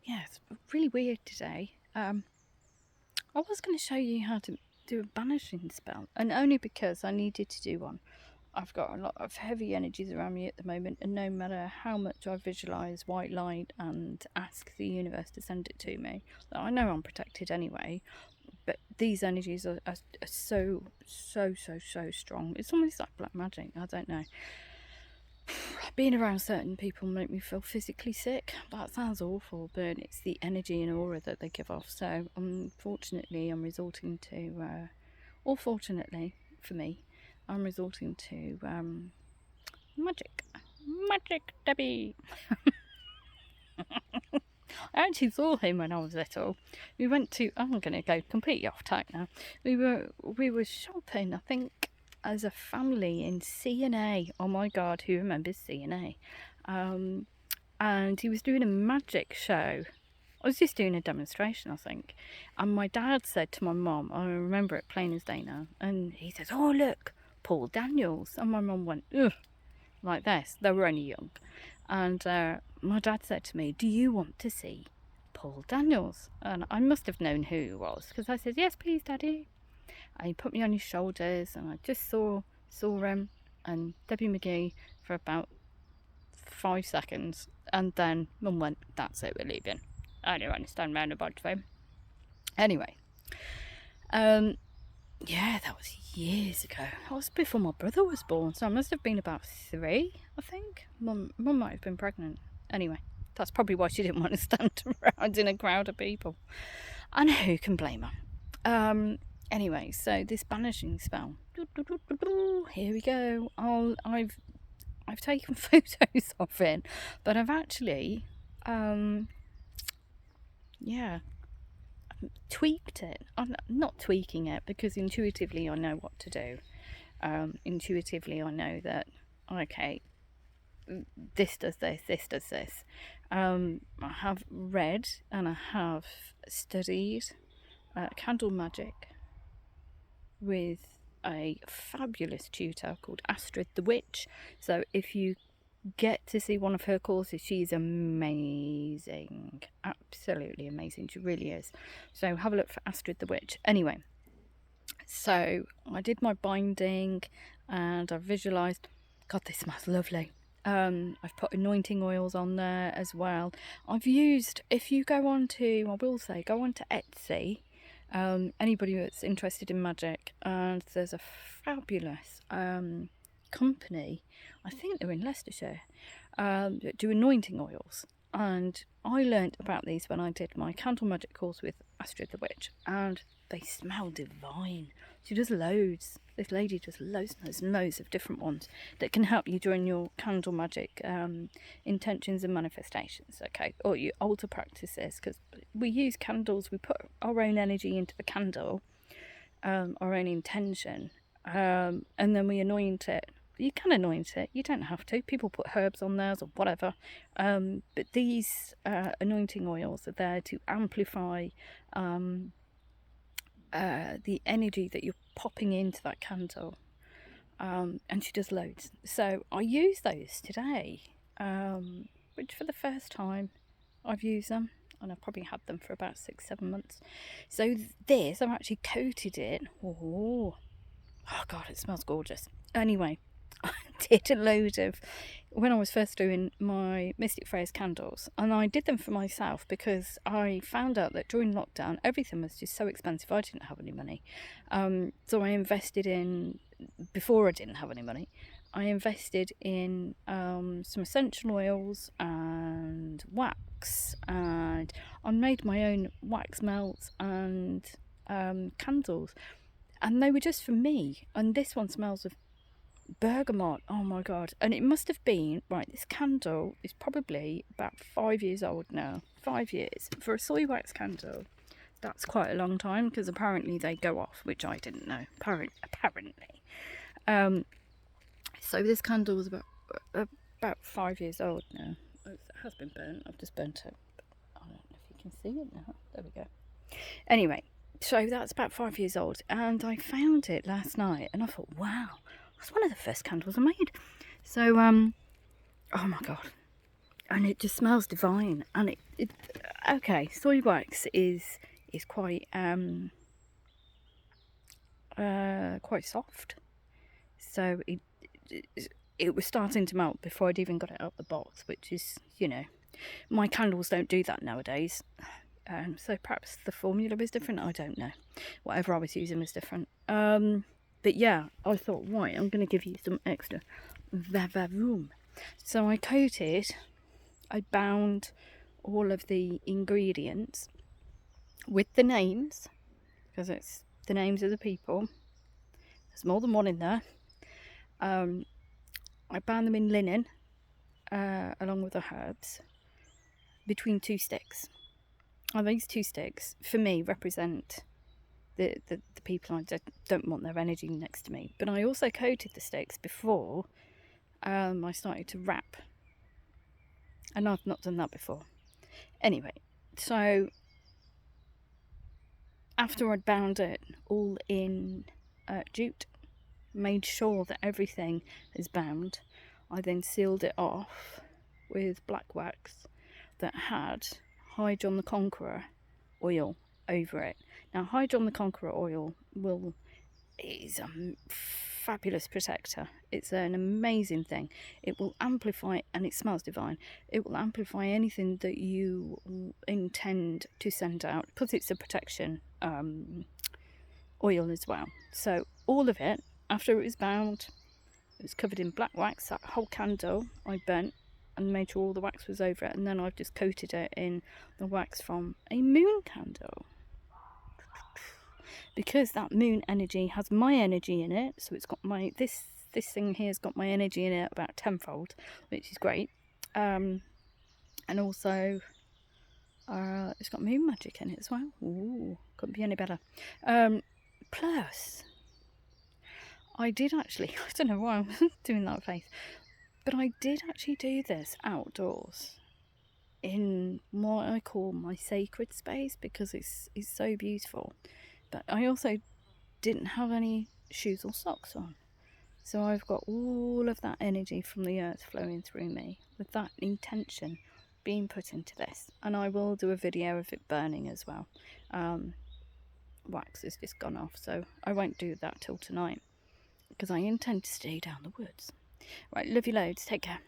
yeah, it's really weird today. I was going to show you how to do a banishing spell, and only because I needed to do one. I've got a lot of heavy energies around me at the moment, and no matter how much I visualize white light and ask the universe to send it to me, I know I'm protected anyway. But these energies are so strong. It's almost like black magic. I don't know. Being around certain people make me feel physically sick. That sounds awful, but it's the energy and aura that they give off. So unfortunately, I'm resorting to, or fortunately for me, I'm resorting to magic. Magic Debbie. I actually saw him when I was little. We went to. I'm going to go completely off track now. We were shopping, I think, as a family in C&A. Oh my God, who remembers C&A? And he was doing a magic show. I was just doing a demonstration, I think. And my dad said to my mum, I remember it plain as day now, and he says, "Oh look, Paul Daniels." And my mum went, "Ugh," like this. They were only young. And my dad said to me, "Do you want to see Paul Daniels?" And I must have known who he was, because I said, "Yes, please, Daddy." And he put me on his shoulders, and I just saw him and Debbie McGee for about 5 seconds. And then Mum went, "That's it, we're leaving." I don't understand roundabouts for him. Anyway, yeah, that was years ago. That was before my brother was born, so I must have been about 3, I think. Mum might have been pregnant. Anyway, that's probably why she didn't want to stand around in a crowd of people. And who can blame her? Anyway, so this banishing spell. Here we go. I've taken photos of it, but I've actually, tweaked it. I'm not tweaking it, because intuitively I know what to do. Intuitively I know that, okay, this does this, this does this. I have read and I have studied candle magic with a fabulous tutor called Astrid the Witch. So if you get to see one of her courses, she's amazing, absolutely amazing. She really is. So have a look for Astrid the Witch. Anyway, so I did my binding and I visualized. God, this smells lovely. I've put anointing oils on there as well. I've used, if you go on to, I will say, go on to Etsy, anybody that's interested in magic, and there's a fabulous company, I think they're in Leicestershire, that do anointing oils. And I learnt about these when I did my candle magic course with Astrid the Witch, and they smell divine. She does loads. This lady does loads and loads of different ones that can help you during your candle magic intentions and manifestations, okay? Or your altar practices, because we use candles, we put our own energy into the candle, our own intention, and then we anoint it. You can anoint it, you don't have to. People put herbs on theirs or whatever. But these anointing oils are there to amplify the energy that you're popping into that candle. And she does loads. So I use those today, which for the first time I've used them. And I've probably had them for about 6-7 months. So this, I've actually coated it. Oh God, it smells gorgeous. Anyway, I did a load of, when I was first doing my Mystic Phrase candles, and I did them for myself because I found out that during lockdown everything was just so expensive. I didn't have any money, so I invested in, before I didn't have any money, I invested in some essential oils and wax, and I made my own wax melts and candles, and they were just for me. And this one smells of bergamot. Oh my God. And it must have been, right, this candle is probably about 5 years old now. 5 years for a soy wax candle. That's quite a long time, because apparently they go off, which I didn't know. Apparently. So this candle was about 5 years old now. It has been burnt. I've just burnt it. I don't know if you can see it now. There we go. Anyway, so that's about 5 years old, and I found it last night, and I thought, wow, that's one of the first candles I made. So, oh my God, and it just smells divine, and Okay, soy wax is quite quite soft, so it was starting to melt before I'd even got it out the box, which is, you know, my candles don't do that nowadays. So perhaps the formula was different, I don't know. Whatever I was using was different. But yeah, I thought, right, I'm going to give you some extra vavavoom. So I bound all of the ingredients with the names, because it's the names of the people. There's more than one in there. I bound them in linen, along with the herbs, between 2 sticks. And these 2 sticks, for me, represent the people I don't want their energy next to me. But I also coated the sticks before I started to wrap. And I've not done that before. Anyway, so after I'd bound it all in jute, made sure that everything is bound, I then sealed it off with black wax that had High John the Conqueror oil over it. Now, High John the Conqueror oil is a fabulous protector. It's an amazing thing. It will amplify, and it smells divine. It will amplify anything that you intend to send out, because it's a protection oil as well. So all of it, after it was bound, it was covered in black wax. That whole candle I burnt and made sure all the wax was over it, and then I've just coated it in the wax from a moon candle, because that moon energy has my energy in it. So it's got my this thing here's got my energy in it about tenfold, which is great. And also it's got moon magic in it as well. Ooh, couldn't be any better. Plus I did actually, I don't know why I'm doing that face, but I did actually do this outdoors in what I call my sacred space, because it's so beautiful. But I also didn't have any shoes or socks on. So I've got all of that energy from the earth flowing through me, with that intention being put into this. And I will do a video of it burning as well. Wax has just gone off, so I won't do that till tonight, because I intend to stay down the woods. Right, love you loads, take care.